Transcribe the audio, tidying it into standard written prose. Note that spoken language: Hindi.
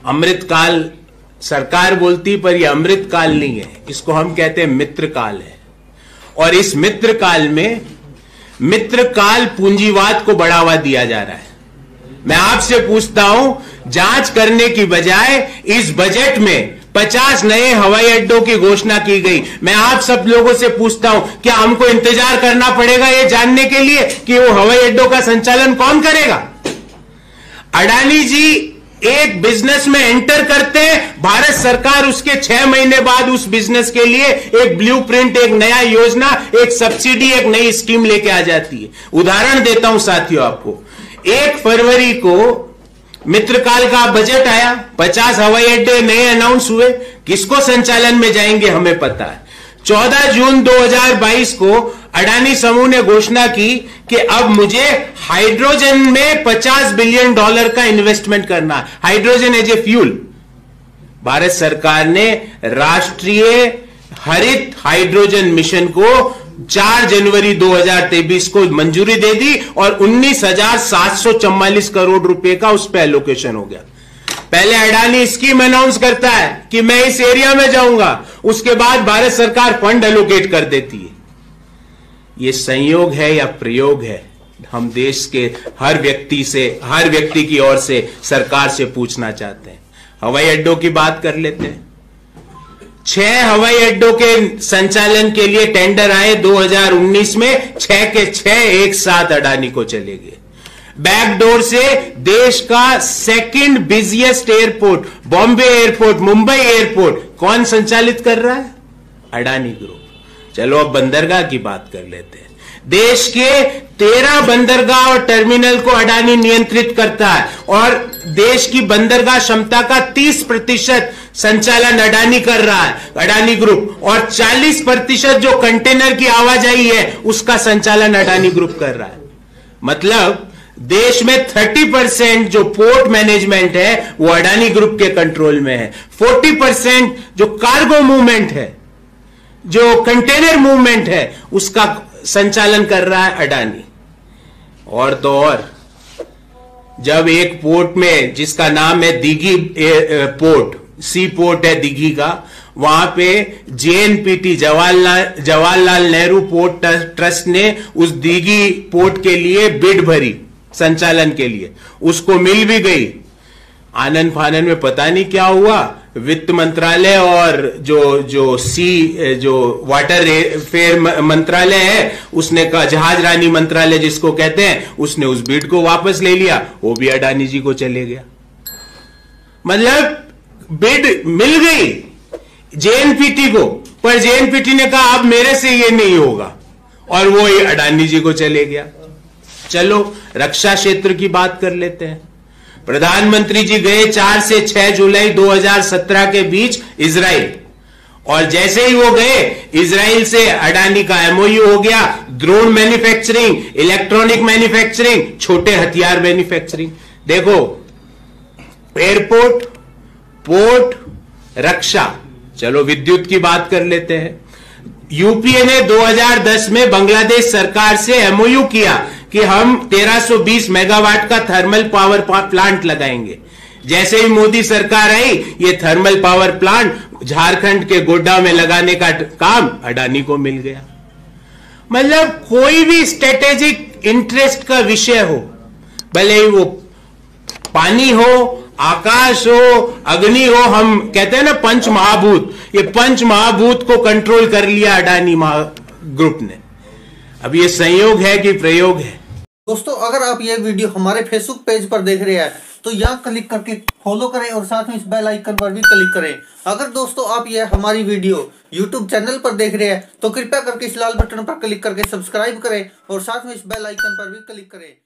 अमृतकाल सरकार बोलती, पर यह अमृतकाल नहीं है, इसको हम कहते हैं मित्रकाल है। और इस मित्रकाल में मित्रकाल पूंजीवाद को बढ़ावा दिया जा रहा है। मैं आपसे पूछता हूं, जांच करने की बजाय इस बजट में 50 नए हवाई अड्डों की घोषणा की गई। मैं आप सब लोगों से पूछता हूं, क्या हमको इंतजार करना पड़ेगा यह जानने के लिए कि वो हवाई अड्डों का संचालन कौन करेगा? अडानी जी एक बिजनेस में एंटर करते हैं, भारत सरकार उसके 6 महीने बाद उस बिजनेस के लिए एक ब्लूप्रिंट, एक नया योजना, एक सब्सिडी, एक नई स्कीम लेके आ जाती है। उदाहरण देता हूं साथियों आपको, 1 फरवरी को मित्रकाल का बजट आया, 50 हवाई अड्डे नए अनाउंस हुए, किसको संचालन में जाएंगे हमें पता है। 14 जून 2022 को अडानी समूह ने घोषणा की कि अब मुझे हाइड्रोजन में $50 बिलियन का इन्वेस्टमेंट करना है, hydrogen as a fuel. Bharat सरकार ने राष्ट्रीय हरित हाइड्रोजन मिशन को 4 जनवरी 2023 को मंजूरी दे दी और 19,744 करोड़ रुपए का उस पर एलोकेशन हो गया। पहले अडानी स्कीम अनाउंस करता है कि मैं इस एरिया में जाऊंगा, उसके बाद भारत सरकार फंड एलोकेट कर देती है। यह संयोग है या प्रयोग है? हम देश के हर व्यक्ति की ओर से सरकार से पूछना चाहते हैं। हवाई अड्डों की बात कर लेते हैं। 6 हवाई अड्डों के संचालन के लिए टेंडर आए 2019 में, 6 के 6 एक साथ अडानी को चले गए। बैकडोर से देश का second busiest airport Bombay airport, Mumbai airport कौन संचालित कर रहा है? अडानी ग्रुप। चलो अब बंदरगाह की बात कर लेते हैं। देश के 13 बंदरगाह और टर्मिनल को अडानी नियंत्रित करता है और देश की बंदरगाह क्षमता का 30% संचालन अडानी कर रहा है, अडानी ग्रुप, और 40% जो कंटेनर की आवाजाही है उसका संचालन अडानी ग्रुप कर रहा है। मतलब देश में 30% जो पोर्ट मैनेजमेंट है वो अडानी ग्रुप के कंट्रोल में है। 40% जो कार्गो मूवमेंट है, जो कंटेनर मूवमेंट है, उसका संचालन कर रहा है अडानी। और तो और, जब एक पोर्ट में जिसका नाम है दीघी पोर्ट, सी पोर्ट है दीघी का, वहां पे JNPT Jawaharlal Nehru port trust ने उस दीघी पोर्ट के लिए बिड भरी संचालन के लिए, उसको मिल भी गई। आनंद फानन में पता नहीं क्या हुआ, वित्त मंत्रालय और जो वाटर फेयर मंत्रालय है, उसने कहा, जहाज रानी मंत्रालय जिसको कहते हैं, उसने उस बिड को वापस ले लिया, वो भी अडानी जी को चले गया। मतलब बिड मिल गई JNPT को, पर JNPT ने कहा अब मेरे से ये नहीं होगा, और वो ही अडानी जी को चले गया। चलो रक्षा क्षेत्र की बात कर लेते हैं। प्रधानमंत्री जी गए 4 से 6 जुलाई 2017 के बीच इजराइल, और जैसे ही वो गए, इजराइल से अडानी का MOU हो गया, ड्रोन मैन्युफैक्चरिंग, इलेक्ट्रॉनिक मैन्युफैक्चरिंग, छोटे हथियार मैन्युफैक्चरिंग। देखो, एयरपोर्ट, पोर्ट, रक्षा। चलो विद्युत की बात कर लेते हैं। यूपीए ने 2010 में बांग्लादेश सरकार से MOU किया कि हम 1320 मेगावाट का थर्मल पावर प्लांट लगाएंगे। जैसे ही मोदी सरकार आई, ये थर्मल पावर प्लांट झारखंड के गोड्डा में लगाने का काम अडानी को मिल गया। मतलब कोई भी स्ट्रेटेजिक इंटरेस्ट का विषय हो, भले ही वो पानी हो, आकाश हो, अग्नि हो, हम कहते हैं ना पंच महाभूत, ये पंच महाभूत को कंट्रोल कर लिया अडानी ग्रुप ने। अब ये संयोग है कि प्रयोग है? दोस्तों, अगर आप ये वीडियो हमारे फेसबुक पेज पर देख रहे हैं तो यहाँ क्लिक करके फॉलो करें और साथ में इस बेल आइकन पर भी क्लिक करें। अगर दोस्तों आप ये हमारी वीडियो यूट्यूब चैनल पर देख रहे हैं तो कृपया करके इस लाल बटन पर क्लिक करके सब्सक्राइब करें और साथ में इस बेल आइकन पर भी क्लिक करें।